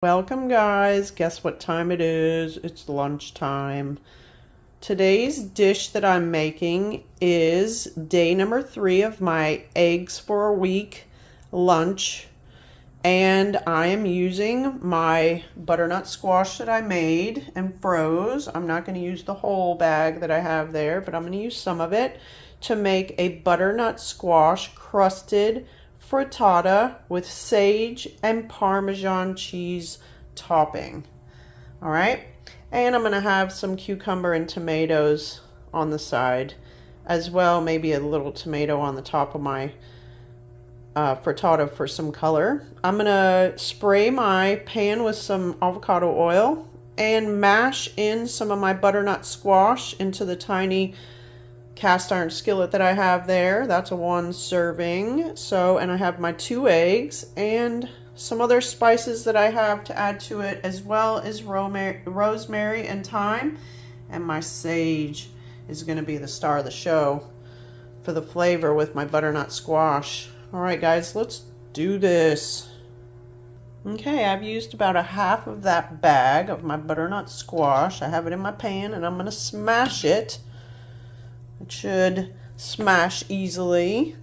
Welcome guys, guess what time it is? It's lunchtime. Today's dish that I'm making is day number 3 of my eggs for a week lunch. And I am using my butternut squash that I made and froze. I'm not going to use the whole bag that I have there, but I'm going to use some of it to make a butternut squash crusted frittata with sage and Parmesan cheese topping. All right, and I'm gonna have some cucumber and tomatoes on the side as well, maybe a little tomato on the top of my frittata for some color. I'm gonna spray my pan with some avocado oil and mash in some of my butternut squash into the tiny cast iron skillet that I have there. That's a 1 serving. So, and I have my 2 eggs and some other spices that I have to add to it, as well as rosemary and thyme. And my sage is going to be the star of the show for the flavor with my butternut squash. All right, guys, let's do this. Okay, I've used about a half of that bag of my butternut squash. I have it in my pan and I'm going to smash it. It should smash easily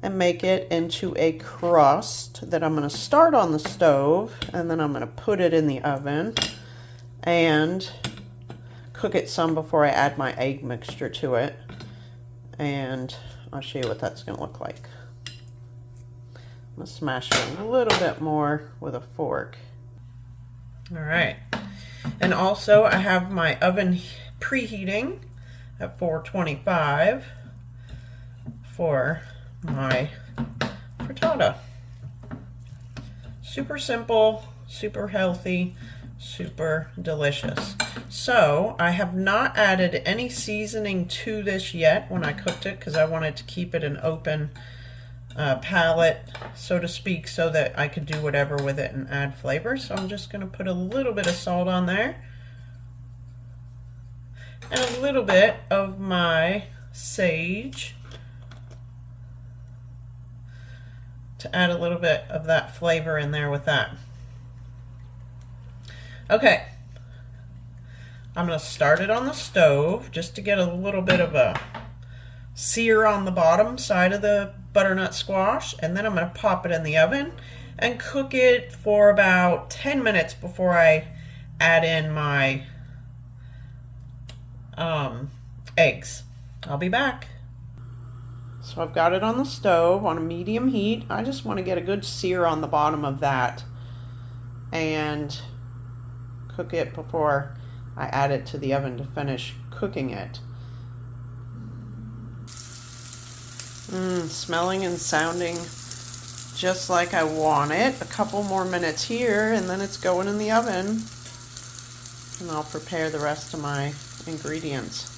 and make it into a crust that I'm going to start on the stove, and then I'm going to put it in the oven and cook it some before I add my egg mixture to it. And I'll show you what that's going to look like. I'm going to smash it a little bit more with a fork. All right. And also I have my oven preheating at 425 for my frittata. Super simple, super healthy, super delicious. So I have not added any seasoning to this yet when I cooked it, because I wanted to keep it an open palette, so to speak, so that I could do whatever with it and add flavor. So I'm just going to put a little bit of salt on there and a little bit of my sage to add a little bit of that flavor in there with that. Okay, I'm going to start it on the stove just to get a little bit of a sear on the bottom side of the butternut squash, and then I'm going to pop it in the oven and cook it for about 10 minutes before I add in my eggs. I'll be back. So I've got it on the stove on a medium heat. I just want to get a good sear on the bottom of that and cook it before I add it to the oven to finish cooking it. Smelling and sounding just like I want it. A couple more minutes here and then it's going in the oven, and I'll prepare the rest of my ingredients.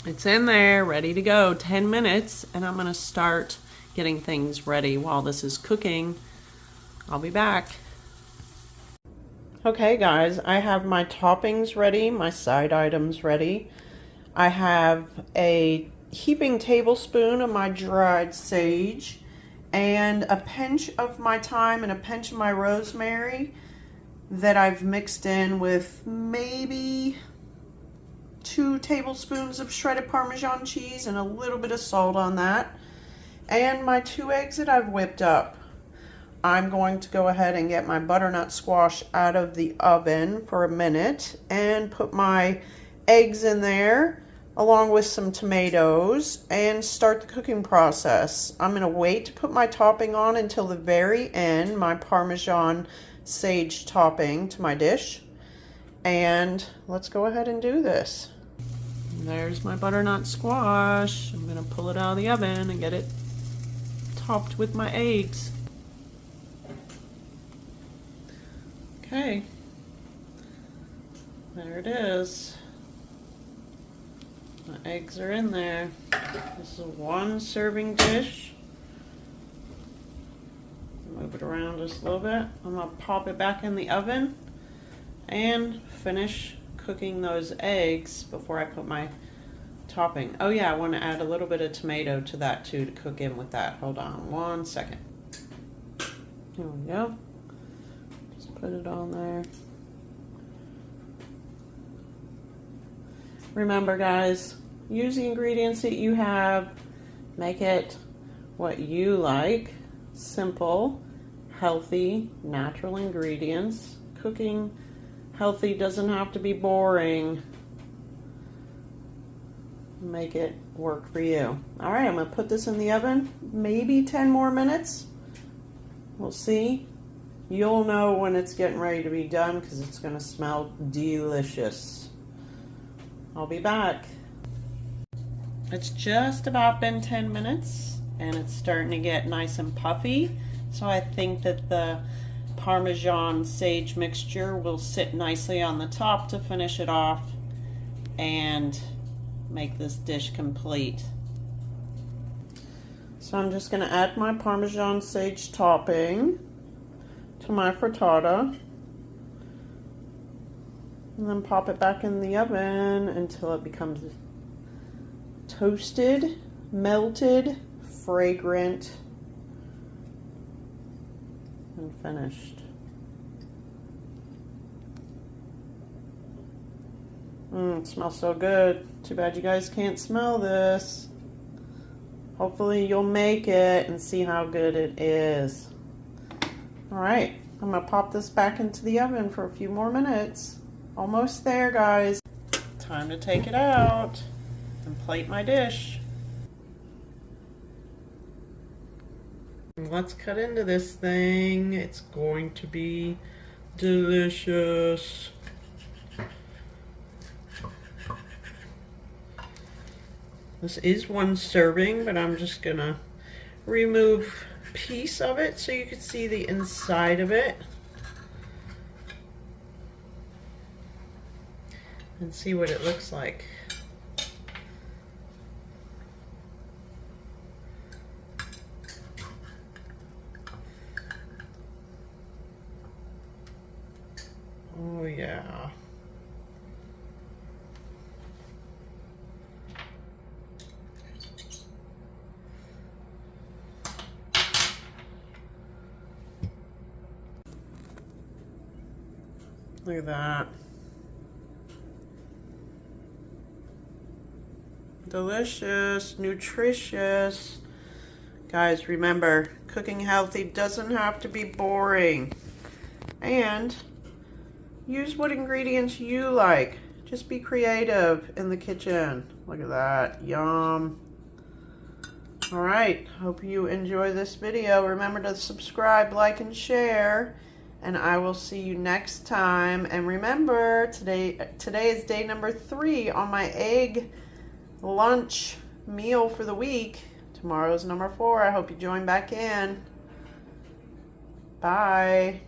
It's in there, ready to go, 10 minutes, and I'm gonna start getting things ready while this is cooking. I'll be back. Okay guys, I have my toppings ready, my side items ready. I have a heaping tablespoon of my dried sage and a pinch of my thyme and a pinch of my rosemary that I've mixed in with maybe 2 tablespoons of shredded Parmesan cheese and a little bit of salt on that, and my 2 eggs that I've whipped up. I'm going to go ahead and get my butternut squash out of the oven for a minute and put my eggs in there along with some tomatoes and start the cooking process. I'm going to wait to put my topping on until the very end, my Parmesan sage topping to my dish. And let's go ahead and do this. There's my butternut squash. I'm going to pull it out of the oven and get it topped with my eggs. Okay, there it is. My eggs are in there. This is a 1 serving dish. Move it around just a little bit. I'm going to pop it back in the oven and finish cooking those eggs before I put my topping. Oh yeah, I want to add a little bit of tomato to that too to cook in with that. Hold on 1 second. Here we go. Put it on there. Remember, guys, use the ingredients that you have. Make it what you like. Simple, healthy, natural ingredients. Cooking healthy doesn't have to be boring. Make it work for you. All right, I'm gonna put this in the oven, maybe 10 more minutes. We'll see. You'll know when it's getting ready to be done because it's gonna smell delicious. I'll be back. It's just about been 10 minutes and it's starting to get nice and puffy. So I think that the Parmesan sage mixture will sit nicely on the top to finish it off and make this dish complete. So I'm just going to add my Parmesan sage topping to my frittata and then pop it back in the oven until it becomes toasted, melted, fragrant, and finished. It smells so good. Too bad you guys can't smell this. Hopefully you'll make it and see how good it is. All right, I'm gonna pop this back into the oven for a few more minutes. Almost there, guys. Time to take it out and plate my dish. Let's cut into this thing. It's going to be delicious. This is one serving, but I'm just gonna remove a piece of it so you can see the inside of it and see what it looks like. Oh yeah. Look at that. Delicious, nutritious. Guys, remember, cooking healthy doesn't have to be boring. And use what ingredients you like. Just be creative in the kitchen. Look at that, yum. All right, hope you enjoy this video. Remember to subscribe, like, and share. And I will see you next time. And remember, today is day number 3 on my egg lunch meal for the week. Tomorrow's number 4. I hope you join back in. Bye.